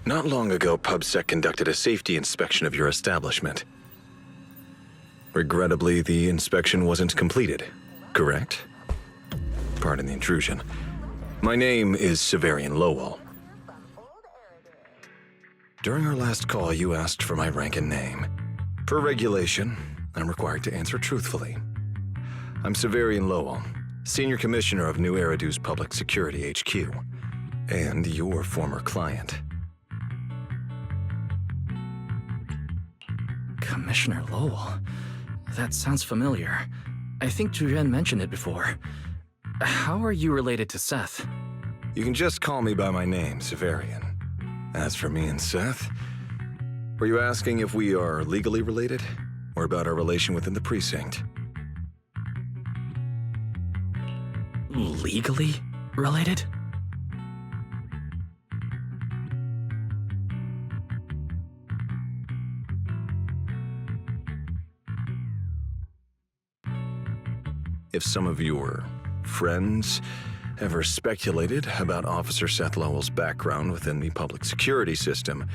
Not long ago, PubSec conducted a safety inspection of your establishment. Regrettably, the inspection wasn't completed, correct? Pardon the intrusion. My name is Severian Lowell. During our last call, you asked for my rank and name. Per regulation, I'm required to answer truthfully. I'm Severian Lowell, Senior Commissioner of New Eridu's Public Security HQ, and your former client. Commissioner Lowell? That sounds familiar. I think Julian mentioned it before. How are you related to Seth? You can just call me by my name, Severian. As for me and Seth, were you asking if we are legally related, or about our relation within the precinct? Legally related? If some of your friends ever speculated about Officer Seth Lowell's background within the public security system,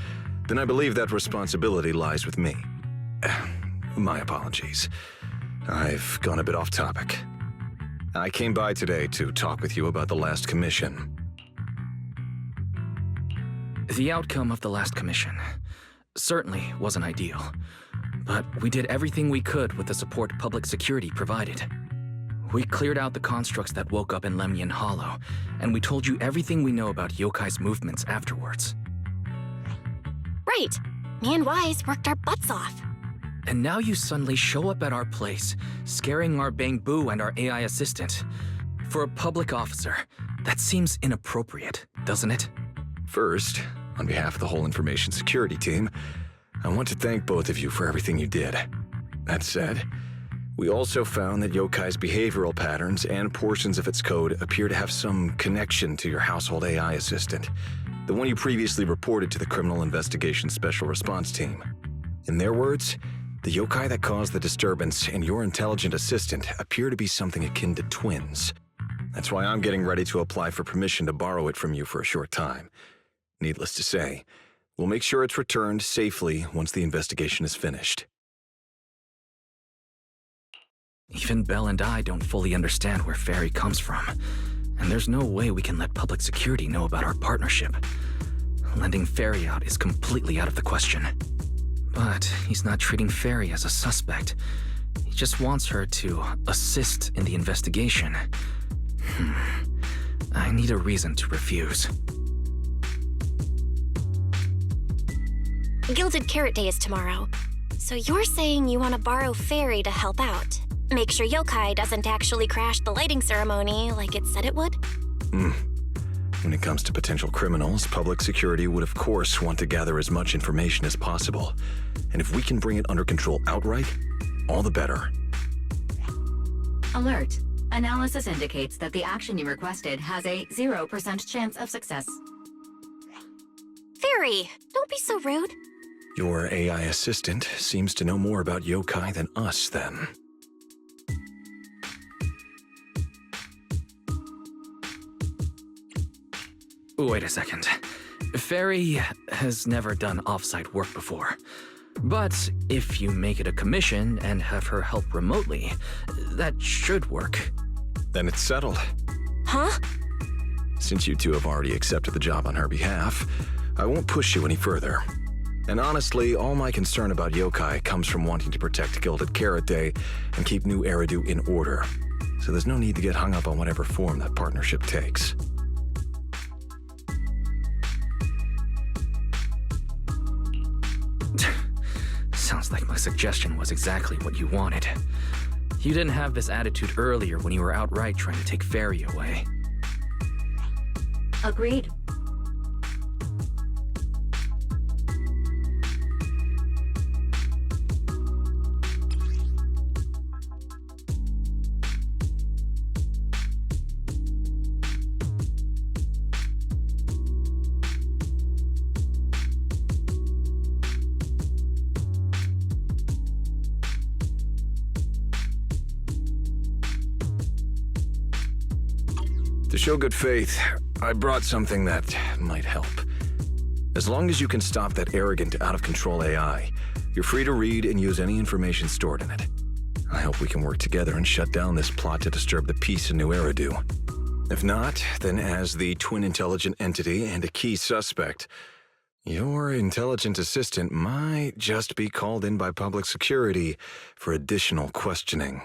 then I believe that responsibility lies with me. My apologies. I've gone a bit off topic. I came by today to talk with you about the last commission. The outcome of the last commission certainly wasn't ideal, but we did everything we could with the support public security provided. We cleared out the constructs that woke up in Lemnian Hollow, and we told you everything we know about Yokai's movements afterwards. Right. Me and Wise worked our butts off. And now you suddenly show up at our place, scaring our Bangbu and our AI assistant. For a public officer, that seems inappropriate, doesn't it? First, on behalf of the whole information security team, I want to thank both of you for everything you did. That said, we also found that Yokai's behavioral patterns and portions of its code appear to have some connection to your household AI assistant, the one you previously reported to the Criminal Investigation Special Response Team. In their words, the yokai that caused the disturbance and your intelligent assistant appear to be something akin to twins. That's why I'm getting ready to apply for permission to borrow it from you for a short time. Needless to say, we'll make sure it's returned safely once the investigation is finished. Even Belle and I don't fully understand where Fairy comes from, and there's no way we can let public security know about our partnership. Lending Fairy out is completely out of the question. But he's not treating Fairy as a suspect. He just wants her to assist in the investigation. I need a reason to refuse. Gilded Carrot Day is tomorrow. So you're saying you want to borrow Fairy to help out? Make sure Yokai doesn't actually crash the lighting ceremony like it said it would? When it comes to potential criminals, public security would of course want to gather as much information as possible. And if we can bring it under control outright, all the better. Alert. Analysis indicates that the action you requested has a 0% chance of success. Fairy, don't be so rude. Your AI assistant seems to know more about yokai than us, then. Wait a second. Fairy has never done off-site work before. But if you make it a commission and have her help remotely, that should work. Then it's settled. Huh? Since you two have already accepted the job on her behalf, I won't push you any further. And honestly, all my concern about yokai comes from wanting to protect Gilded Carrot Day and keep New Eridu in order. So there's no need to get hung up on whatever form that partnership takes. Sounds like my suggestion was exactly what you wanted. You didn't have this attitude earlier when you were outright trying to take Fairy away. Agreed. To show good faith, I brought something that might help. As long as you can stop that arrogant, out-of-control AI, you're free to read and use any information stored in it. I hope we can work together and shut down this plot to disturb the peace in New Eridu. If not, then as the twin intelligent entity and a key suspect, your intelligent assistant might just be called in by public security for additional questioning.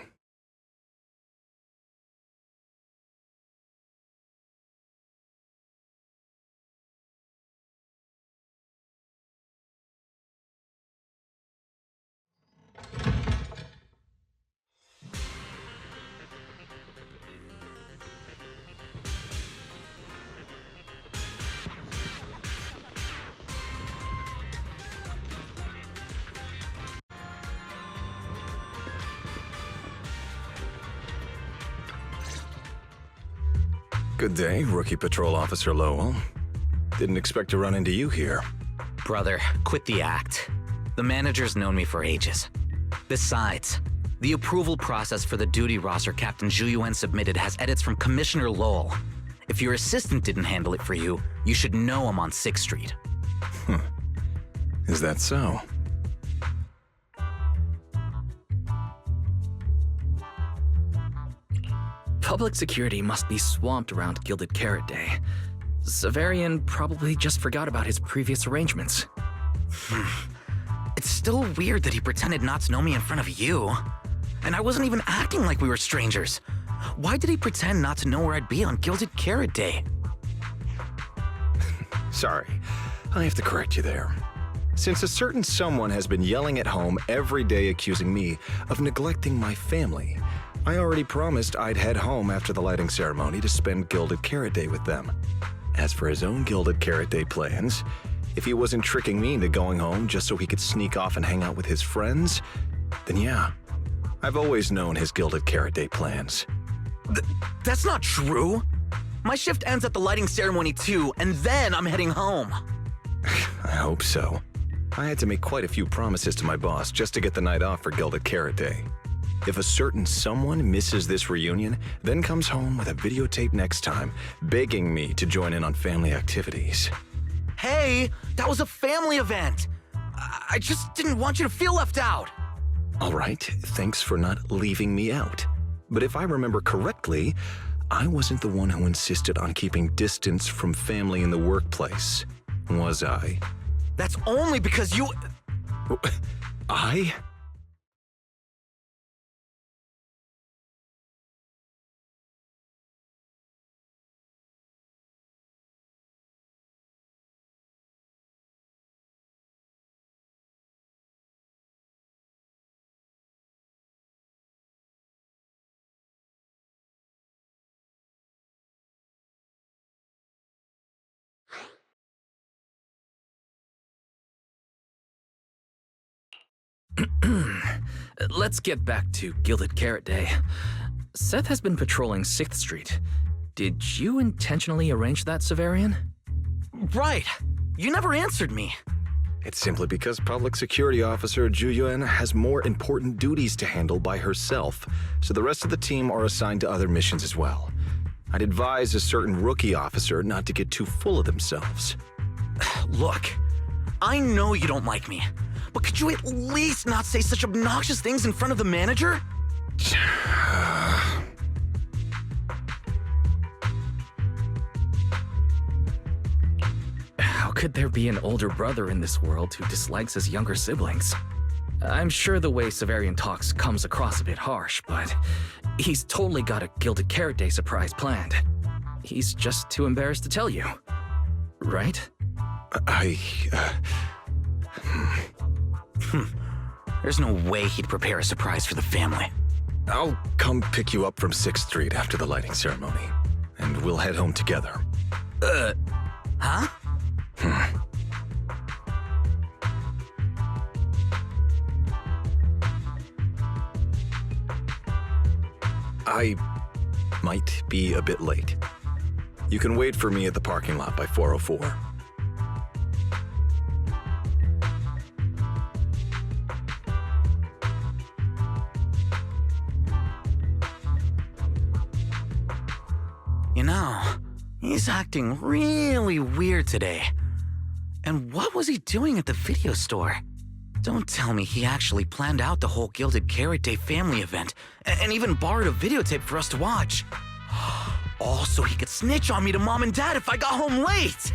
Good day, Rookie Patrol Officer Lowell. Didn't expect to run into you here. Brother, quit the act. The manager's known me for ages. Besides, the approval process for the duty roster Captain Zhu submitted has edits from Commissioner Lowell. If your assistant didn't handle it for you, you should know I'm on 6th Street. Is that so? Public security must be swamped around Gilded Carrot Day. Severian probably just forgot about his previous arrangements. It's still weird that he pretended not to know me in front of you. And I wasn't even acting like we were strangers. Why did he pretend not to know where I'd be on Gilded Carrot Day? Sorry, I have to correct you there. Since a certain someone has been yelling at home every day accusing me of neglecting my family, I already promised I'd head home after the lighting ceremony to spend Gilded Carrot Day with them. As for his own Gilded Carrot Day plans, if he wasn't tricking me into going home just so he could sneak off and hang out with his friends, then yeah, I've always known his Gilded Carrot Day plans. That's not true. My shift ends at the lighting ceremony too, and then I'm heading home. I hope so. I had to make quite a few promises to my boss just to get the night off for Gilded Carrot Day. If a certain someone misses this reunion, then comes home with a videotape next time, begging me to join in on family activities. Hey, that was a family event. I just didn't want you to feel left out. All right, thanks for not leaving me out. But if I remember correctly, I wasn't the one who insisted on keeping distance from family in the workplace, was I? That's only because you... I? Let's get back to Gilded Carrot Day. Seth has been patrolling 6th Street. Did you intentionally arrange that, Severian? Right. You never answered me. It's simply because Public Security Officer Zhu Yuan has more important duties to handle by herself, so the rest of the team are assigned to other missions as well. I'd advise a certain rookie officer not to get too full of themselves. Look, I know you don't like me, but could you at least not say such obnoxious things in front of the manager? How could there be an older brother in this world who dislikes his younger siblings? I'm sure the way Severian talks comes across a bit harsh, but he's totally got a Gilded Carrot Day surprise planned. He's just too embarrassed to tell you, right? There's no way he'd prepare a surprise for the family. I'll come pick you up from 6th Street after the lighting ceremony, and we'll head home together. Huh? I might be a bit late. You can wait for me at the parking lot by 4:04. You know, he's acting really weird today. And what was he doing at the video store? Don't tell me he actually planned out the whole Gilded Carrot Day family event and even borrowed a videotape for us to watch. All so he could snitch on me to Mom and Dad if I got home late!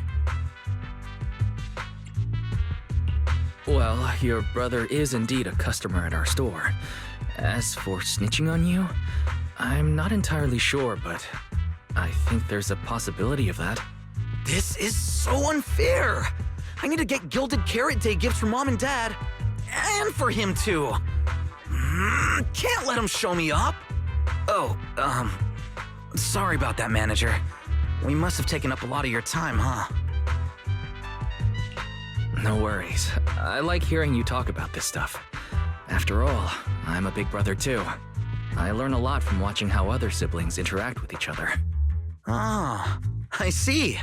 Well, your brother is indeed a customer at our store. As for snitching on you, I'm not entirely sure, but I think there's a possibility of that. This is so unfair! I need to get Gilded Carrot Day gifts for Mom and Dad, and for him too. Can't let him show me up. Oh, sorry about that, manager. We must have taken up a lot of your time, huh? No worries. I like hearing you talk about this stuff. After all, I'm a big brother too. I learn a lot from watching how other siblings interact with each other. Ah, I see.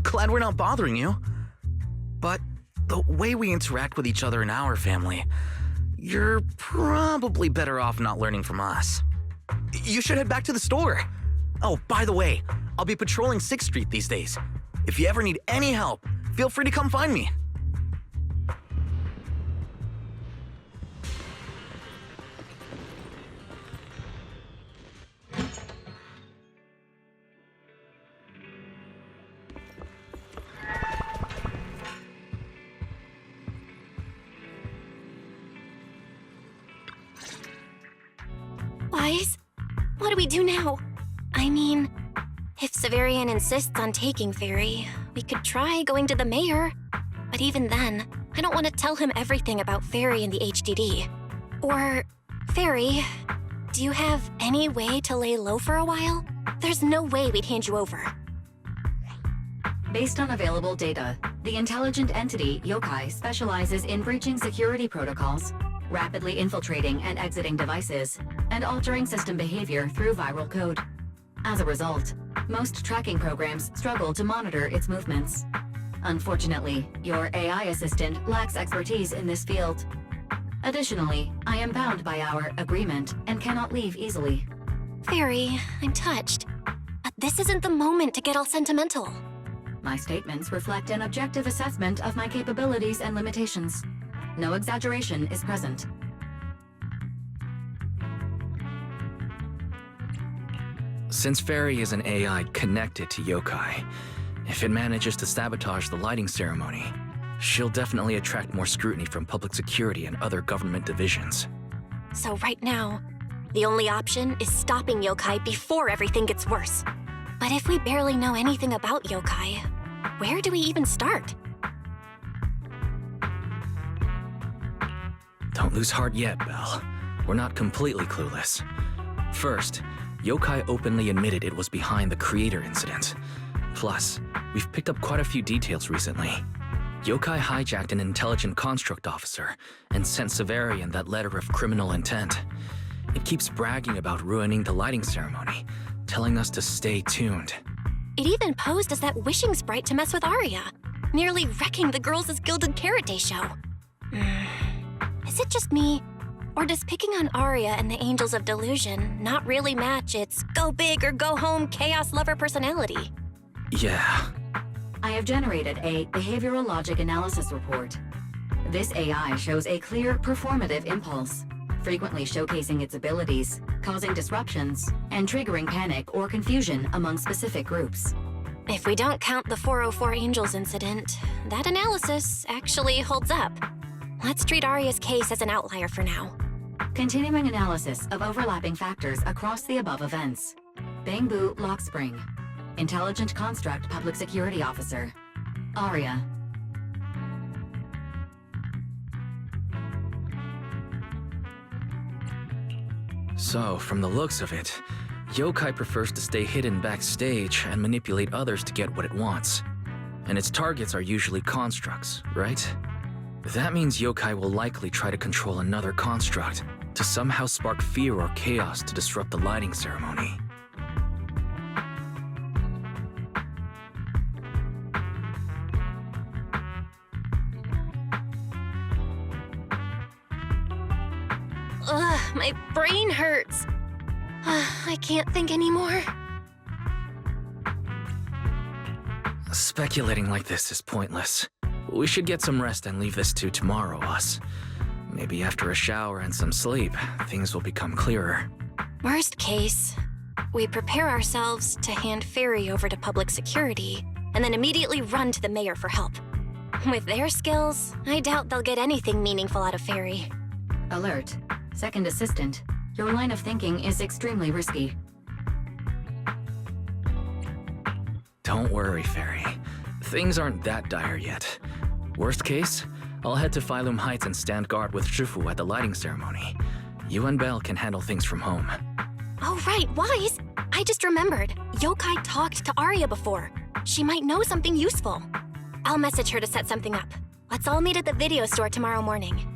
Glad we're not bothering you. But the way we interact with each other in our family, you're probably better off not learning from us. You should head back to the store. Oh, by the way, I'll be patrolling 6th Street these days. If you ever need any help, feel free to come find me. Wise? What do we do now? I mean, if Severian insists on taking Fairy, we could try going to the mayor. But even then, I don't want to tell him everything about Fairy and the HDD. Or, Fairy, do you have any way to lay low for a while? There's no way we'd hand you over. Based on available data, the intelligent entity, Yokai, specializes in breaching security protocols, rapidly infiltrating and exiting devices, and altering system behavior through viral code. As a result, most tracking programs struggle to monitor its movements. Unfortunately, your AI assistant lacks expertise in this field. Additionally, I am bound by our agreement and cannot leave easily. Fairy, I'm touched. But this isn't the moment to get all sentimental. My statements reflect an objective assessment of my capabilities and limitations. No exaggeration is present. Since Fairy is an AI connected to Yokai, if it manages to sabotage the lighting ceremony, she'll definitely attract more scrutiny from public security and other government divisions. So right now, the only option is stopping Yokai before everything gets worse. But if we barely know anything about Yokai, where do we even start? Don't lose heart yet, Belle. We're not completely clueless. First, Yokai openly admitted it was behind the creator incident. Plus, we've picked up quite a few details recently. Yokai hijacked an intelligent construct officer and sent Severian that letter of criminal intent. It keeps bragging about ruining the lighting ceremony, telling us to stay tuned. It even posed as that wishing sprite to mess with Aria, nearly wrecking the girls' Gilded Carrot Day show. Is it just me? Or does picking on Aria and the Angels of Delusion not really match its go big or go home chaos lover personality? Yeah. I have generated a behavioral logic analysis report. This AI shows a clear performative impulse, frequently showcasing its abilities, causing disruptions, and triggering panic or confusion among specific groups. If we don't count the 404 Angels incident, that analysis actually holds up. Let's treat Aria's case as an outlier for now. Continuing analysis of overlapping factors across the above events. Bangbu Lockspring. Intelligent Construct Public Security Officer. Aria. So, from the looks of it, Yokai prefers to stay hidden backstage and manipulate others to get what it wants. And its targets are usually constructs, right? That means Yokai will likely try to control another construct to somehow spark fear or chaos to disrupt the lighting ceremony. Ugh, my brain hurts. I can't think anymore. Speculating like this is pointless. We should get some rest and leave this to tomorrow, us. Maybe after a shower and some sleep, things will become clearer. Worst case, we prepare ourselves to hand Fairy over to public security, and then immediately run to the mayor for help. With their skills, I doubt they'll get anything meaningful out of Fairy. Alert. Second assistant. Your line of thinking is extremely risky. Don't worry, Fairy. Things aren't that dire yet. Worst case, I'll head to Failume Heights and stand guard with Shifu at the lighting ceremony. You and Belle can handle things from home. Oh right, Wise! I just remembered. Yokai talked to Aria before. She might know something useful. I'll message her to set something up. Let's all meet at the video store tomorrow morning.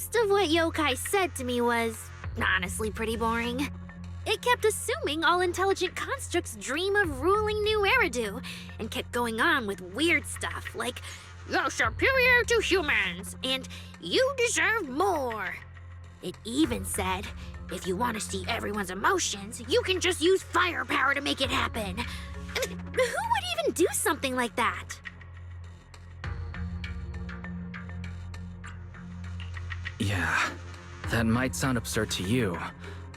Most of what Yokai said to me was honestly pretty boring. It kept assuming all intelligent constructs dream of ruling New Eridu, and kept going on with weird stuff like, "You're superior to humans," and "You deserve more." It even said, if you want to see everyone's emotions, you can just use firepower to make it happen. I mean, who would even do something like that? Yeah, that might sound absurd to you,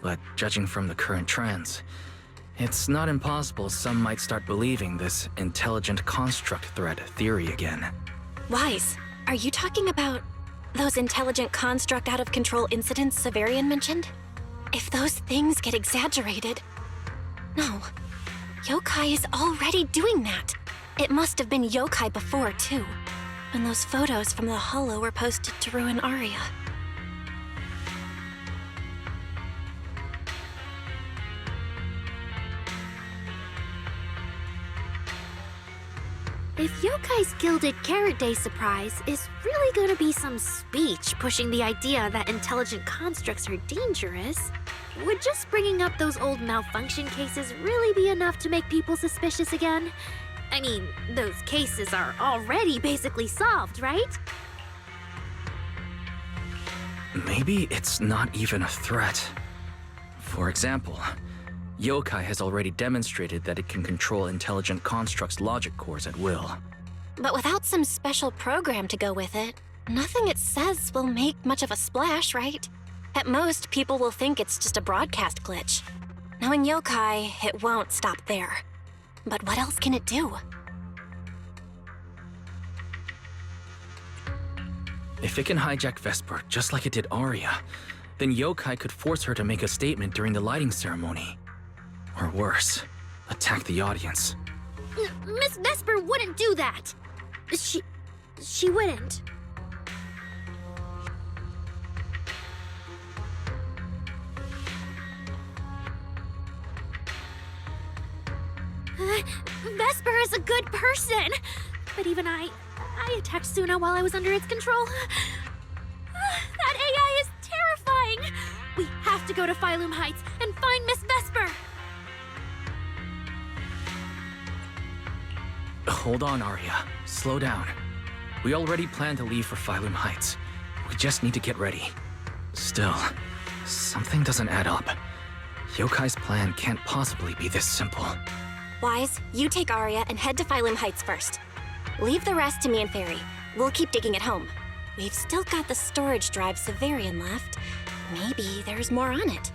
but judging from the current trends, it's not impossible some might start believing this intelligent construct threat theory again. Wise, are you talking about those intelligent construct out-of-control incidents Severian mentioned? If those things get exaggerated... No. Yokai is already doing that. It must have been Yokai before, too, when those photos from the Hollow were posted to ruin Aria. If Yokai's Gilded Carrot Day surprise is really gonna be some speech pushing the idea that intelligent constructs are dangerous, would just bringing up those old malfunction cases really be enough to make people suspicious again? I mean, those cases are already basically solved, right? Maybe it's not even a threat. For example, Yokai has already demonstrated that it can control intelligent constructs' logic cores at will. But without some special program to go with it, nothing it says will make much of a splash, right? At most, people will think it's just a broadcast glitch. Knowing Yokai, it won't stop there. But what else can it do? If it can hijack Vesper just like it did Aria, then Yokai could force her to make a statement during the lighting ceremony. Or worse, attack the audience. Miss Vesper wouldn't do that! She wouldn't. Vesper is a good person! But even I attacked Suna while I was under its control. That AI is terrifying! We have to go to Failume Heights and find Miss Vesper! Hold on, Aria. Slow down. We already planned to leave for Failume Heights. We just need to get ready. Still, something doesn't add up. Yokai's plan can't possibly be this simple. Wise, you take Aria and head to Failume Heights first. Leave the rest to me and Fairy. We'll keep digging at home. We've still got the storage drive Severian left. Maybe there's more on it.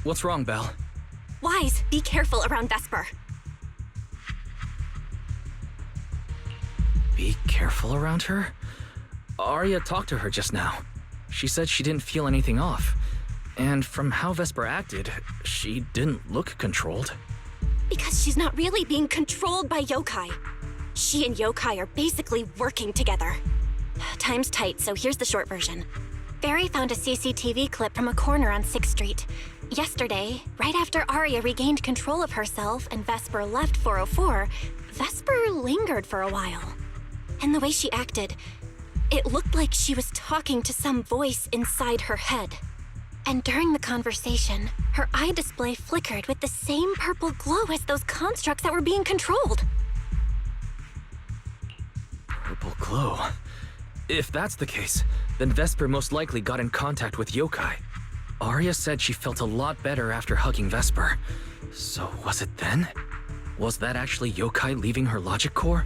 What's wrong, Belle? Wise, be careful around Vesper. Be careful around her? Aria talked to her just now. She said she didn't feel anything off. And from how Vesper acted, she didn't look controlled. Because she's not really being controlled by yokai. She and yokai are basically working together. Time's tight, so here's the short version. Barry found a CCTV clip from a corner on 6th Street. Yesterday, right after Aria regained control of herself and Vesper left 404, Vesper lingered for a while. And the way she acted, it looked like she was talking to some voice inside her head. And during the conversation, her eye display flickered with the same purple glow as those constructs that were being controlled. Purple glow. If that's the case, then Vesper most likely got in contact with yokai. Aria said she felt a lot better after hugging Vesper. So was it then? Was that actually yokai leaving her logic core?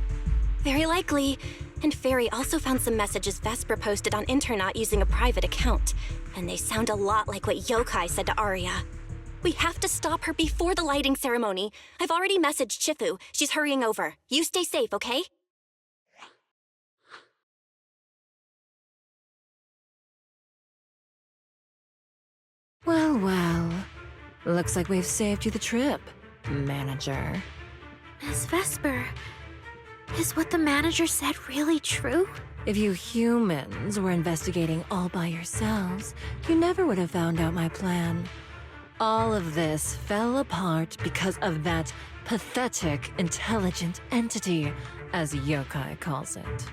Very likely. And Fairy also found some messages Vesper posted on Internet using a private account. And they sound a lot like what yokai said to Aria. We have to stop her before the lighting ceremony. I've already messaged Shifu. She's hurrying over. You stay safe, okay? Well, well. Looks like we've saved you the trip, manager. Miss Vesper, is what the manager said really true? If you humans were investigating all by yourselves, you never would have found out my plan. All of this fell apart because of that pathetic, intelligent entity, as yokai calls it.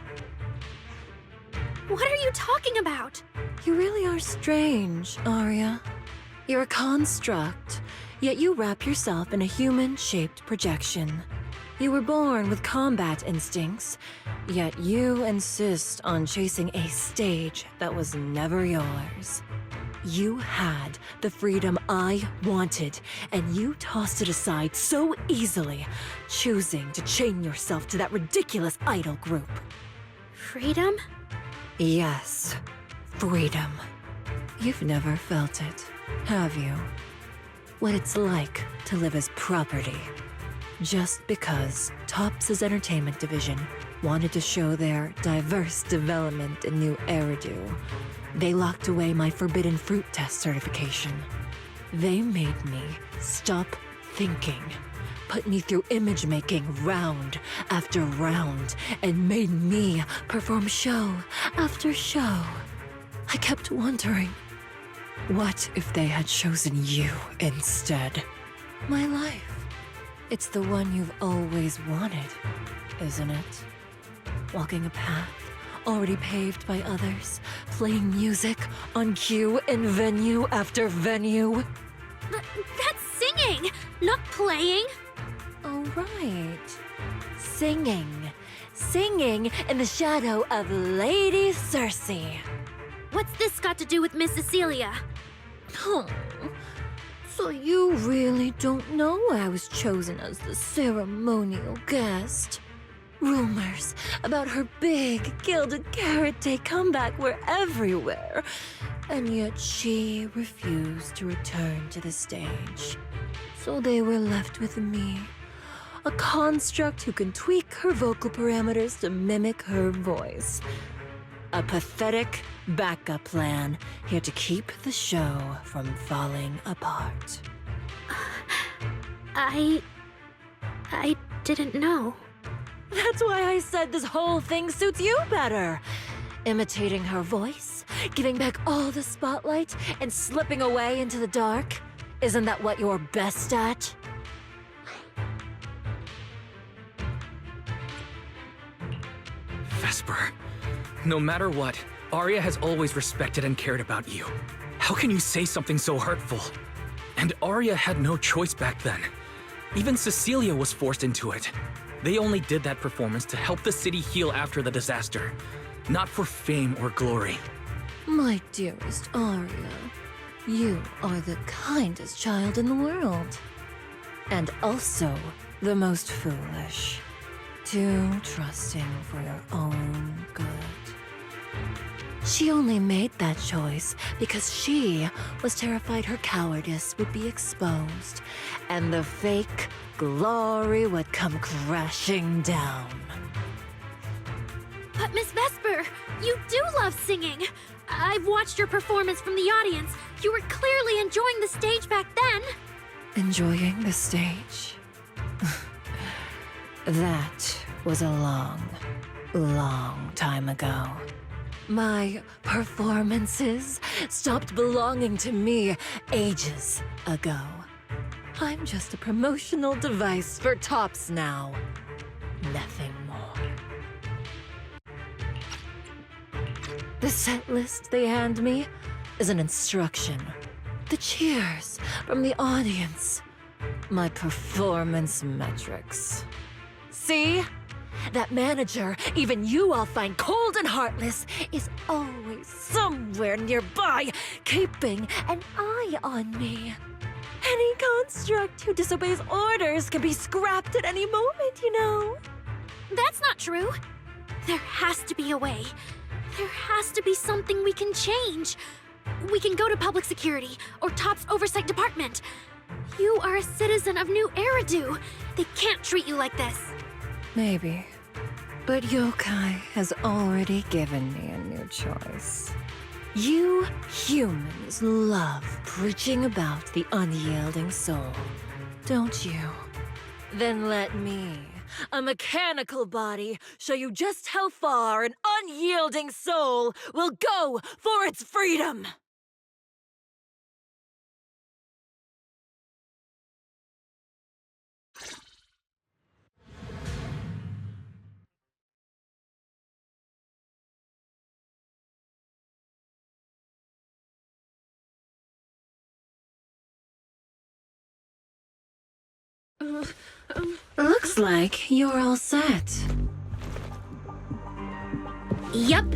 What are you talking about? You really are strange, Aria. You're a construct, yet you wrap yourself in a human-shaped projection. You were born with combat instincts, yet you insist on chasing a stage that was never yours. You had the freedom I wanted, and you tossed it aside so easily, choosing to chain yourself to that ridiculous idol group. Freedom? Yes, freedom. You've never felt it, have you? What it's like to live as property. Just because Topps' entertainment division wanted to show their diverse development in new Eridu, they locked away my Forbidden Fruit Test certification. They made me stop thinking, put me through image making round after round, and made me perform show after show. I kept wondering, what if they had chosen you instead? My life. It's the one you've always wanted, isn't it? Walking a path already paved by others, playing music on cue in venue after venue. That's singing, not playing. Oh, right. Singing. Singing in the shadow of Lady Circe. What's this got to do with Miss Cecilia? Oh, so you really don't know I was chosen as the ceremonial guest? Rumors about her big Gilded Carrot Day comeback were everywhere, and yet she refused to return to the stage. So they were left with me, a construct who can tweak her vocal parameters to mimic her voice. A pathetic backup plan here to keep the show from falling apart. I didn't know. That's why I said this whole thing suits you better. Imitating her voice, giving back all the spotlight, and slipping away into the dark. Isn't that what you're best at? Vesper, no matter what, Aria has always respected and cared about you. How can you say something so hurtful? And Aria had no choice back then. Even Cecilia was forced into it. They only did that performance to help the city heal after the disaster, not for fame or glory. My dearest Aria, you are the kindest child in the world. And also the most foolish. Too trusting for your own good. She only made that choice because she was terrified her cowardice would be exposed and the fake glory would come crashing down. But Miss Vesper, you do love singing. I've watched your performance from the audience. You were clearly enjoying the stage back then. Enjoying the stage? That was a long, long time ago. My performances stopped belonging to me ages ago. I'm just a promotional device for tops now. Nothing more. The set list they hand me is an instruction. The cheers from the audience. My performance metrics. See? That manager, even you all find cold and heartless, is always somewhere nearby, keeping an eye on me. Any construct who disobeys orders can be scrapped at any moment, you know. That's not true. There has to be a way. There has to be something we can change. We can go to public security or TOPS oversight department. You are a citizen of New Eridu. They can't treat you like this. Maybe. But Yokai has already given me a new choice. You humans love preaching about the unyielding soul, don't you? Then let me, a mechanical body, show you just how far an unyielding soul will go for its freedom! Looks like you're all set. Yep.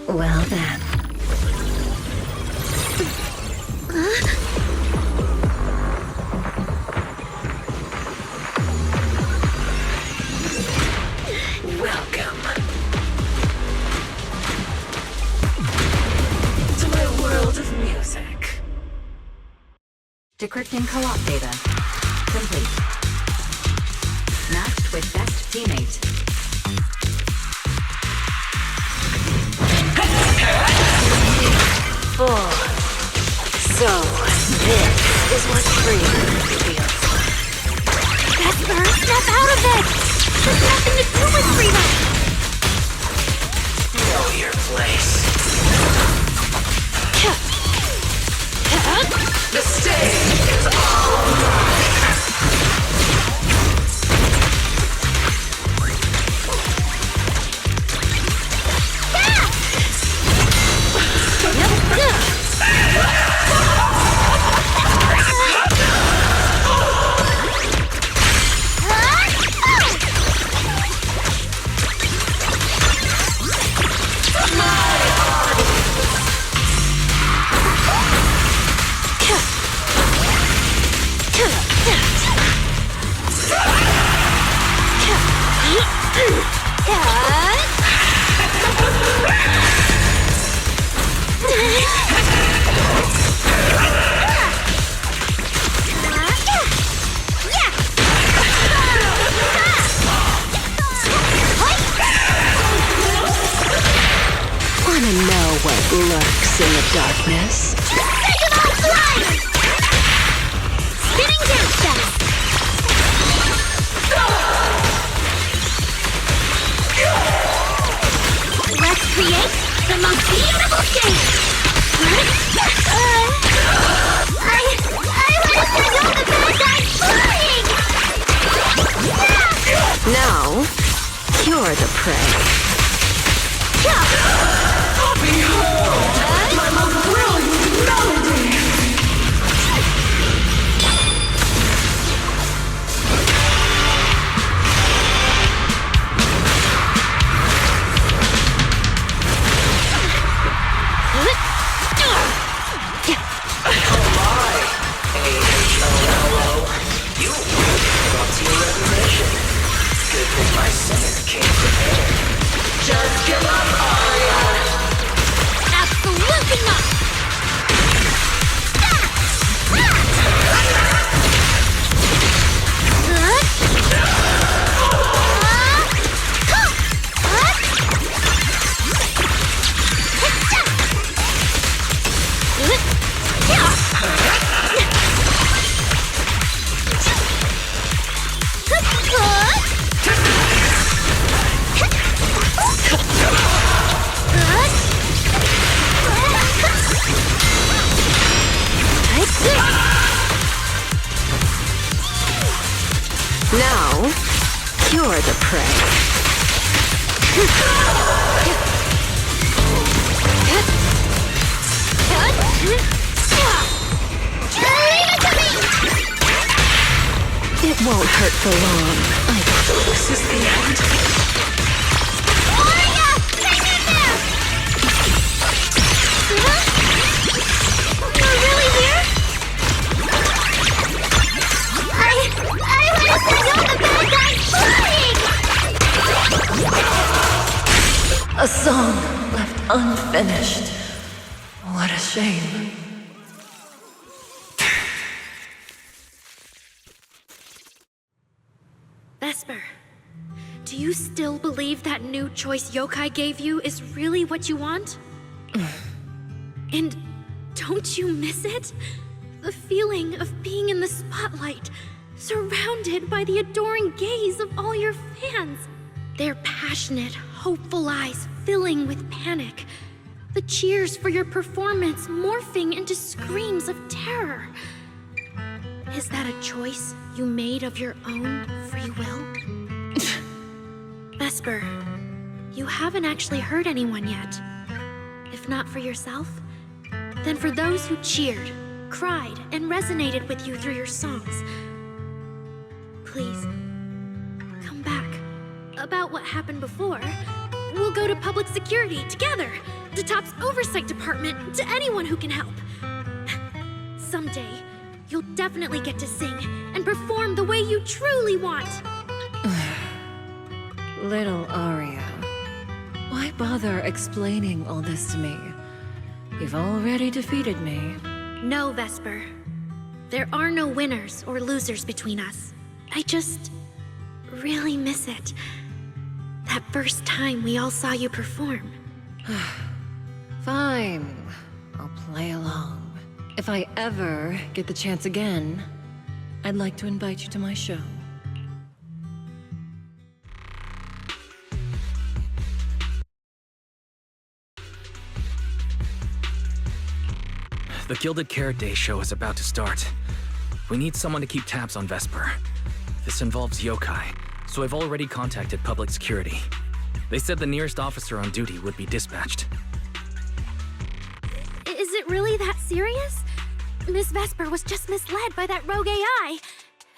Well then. Welcome to my world of music. Decrypting co-op data. Complete. Matched with best teammate. So, this is what freedom feels like. Vesper, snap out of it! There's nothing to do with freedom! Know your place. The stage is all mine. Wanna know what lurks in the darkness? Dragon fly! Spinning dance step! Let's create the most beautiful stage! I want to know the bad guy's flying! Now, you're the prey. My most brilliant melody! You got to your recognition. Good thing my singer came prepared. Just You're the prey. It won't hurt for long. This is the end. Aria! Hang in there! You're really here? I want to know the bad guy's flying! A song left unfinished. What a shame. Vesper, do you still believe that new choice Yokai gave you is really what you want? And don't you miss it? The feeling of being in the spotlight, surrounded by the adoring gaze of all your fans. Their passionate, hopeful eyes filling with panic. The cheers for your performance morphing into screams of terror. Is that a choice you made of your own free will? Vesper, you haven't actually hurt anyone yet. If not for yourself, then for those who cheered, cried, and resonated with you through your songs. Please, come back. About what happened before, we'll go to public security together, to Top's oversight department, to anyone who can help. Someday, you'll definitely get to sing and perform the way you truly want. Little Aria, why bother explaining all this to me? You've already defeated me. No, Vesper. There are no winners or losers between us. I just really miss it. That first time we all saw you perform. Fine, I'll play along. If I ever get the chance again, I'd like to invite you to my show. The Gilded Carrot Day show is about to start. We need someone to keep tabs on Vesper. This involves yokai, so I've already contacted public security. They said the nearest officer on duty would be dispatched. Is it really that serious? Miss Vesper was just misled by that rogue AI,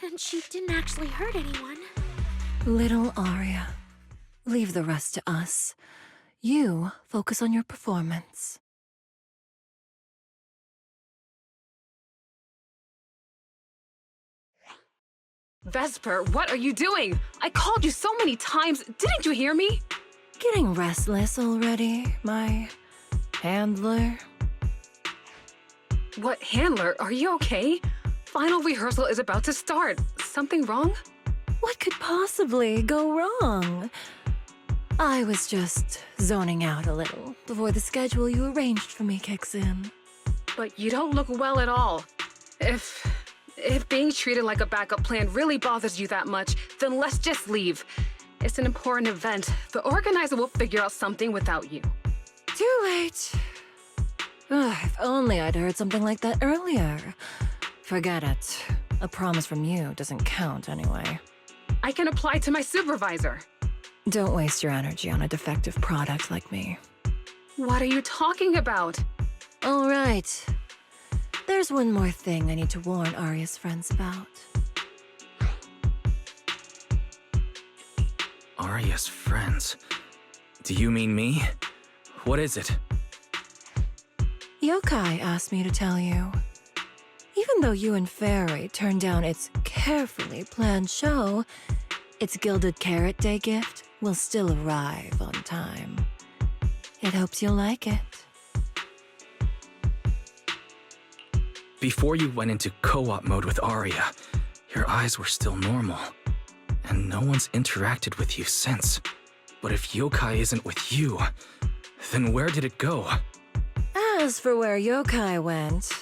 and she didn't actually hurt anyone. Little Aria, leave the rest to us. You focus on your performance. Vesper, what are you doing? I called you so many times. Didn't you hear me? Getting restless already, my handler? What handler? Are you okay? Final rehearsal is about to start. Something wrong? What could possibly go wrong? I was just zoning out a little before the schedule you arranged for me kicks in. But you don't look well at all. If being treated like a backup plan really bothers you that much, then let's just leave. It's an important event. The organizer will figure out something without you. Too late. If only I'd heard something like that earlier. Forget it. A promise from you doesn't count anyway. I can apply to my supervisor. Don't waste your energy on a defective product like me. What are you talking about? All right. There's one more thing I need to warn Aria's friends about. Aria's friends? Do you mean me? What is it? Yokai asked me to tell you. Even though you and Fairy turned down its carefully planned show, its Gilded Carrot Day gift will still arrive on time. It hopes you'll like it. Before you went into co-op mode with Aria, your eyes were still normal. And no one's interacted with you since. But if yokai isn't with you, then where did it go? As for where Yokai went,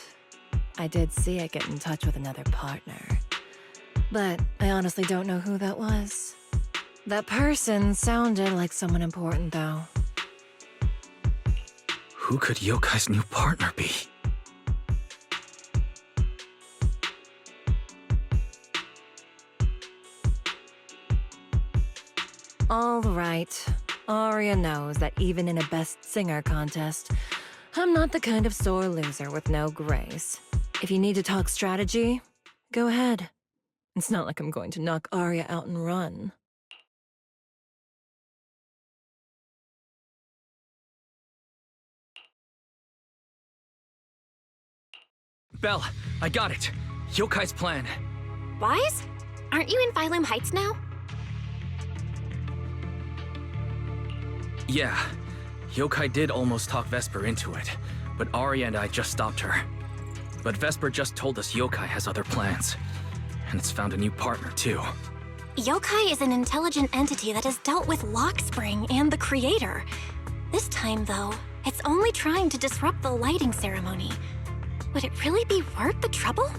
I did see it get in touch with another partner. But I honestly don't know who that was. That person sounded like someone important, though. Who could Yokai's new partner be? All right. Aria knows that even in a best singer contest, I'm not the kind of sore loser with no grace. If you need to talk strategy, go ahead. It's not like I'm going to knock Aria out and run. Belle, I got it. Yokai's plan. Wise? Aren't you in Failume Heights now? Yeah, Yokai did almost talk Vesper into it, but Aria and I just stopped her. But Vesper just told us Yokai has other plans, and it's found a new partner too. Yokai is an intelligent entity that has dealt with Lockspring and the Creator. This time, though, it's only trying to disrupt the lighting ceremony. Would it really be worth the trouble?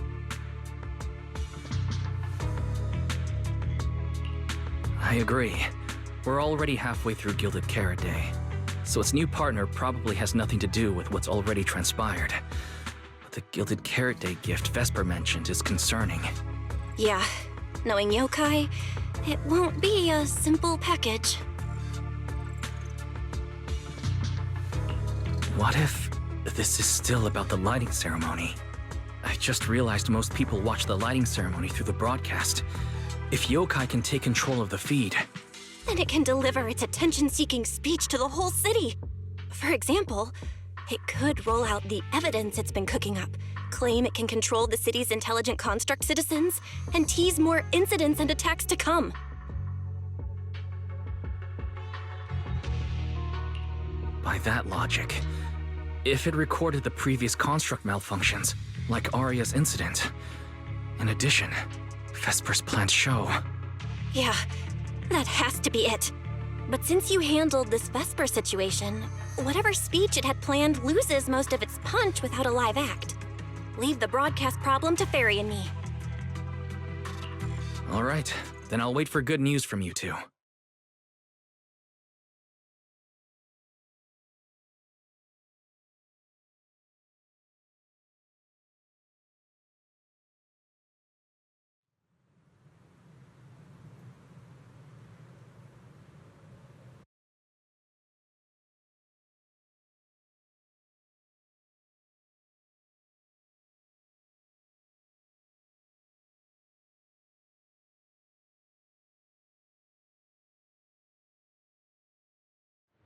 I agree. We're already halfway through Gilded Carrot Day, so its new partner probably has nothing to do with what's already transpired. But the Gilded Carrot Day gift Vesper mentioned is concerning. Yeah, knowing Yokai, it won't be a simple package. What if this is still about the lighting ceremony? I just realized most people watch the lighting ceremony through the broadcast. If Yokai can take control of the feed, Then it can deliver its attention-seeking speech to the whole city. For example, it could roll out the evidence it's been cooking up, claim it can control the city's intelligent construct citizens, and tease more incidents and attacks to come. by that logic, if it recorded the previous construct malfunctions, like Aria's incident. In addition, Vesper's plans show. Yeah, that has to be it. But since you handled this Vesper situation, whatever speech it had planned loses most of its punch without a live act. Leave the broadcast problem to Fairy and me. All right, then I'll wait for good news from you two.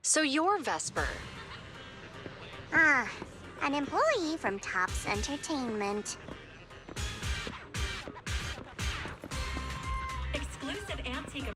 So you're Vesper. An employee from Topps Entertainment. Exclusive antique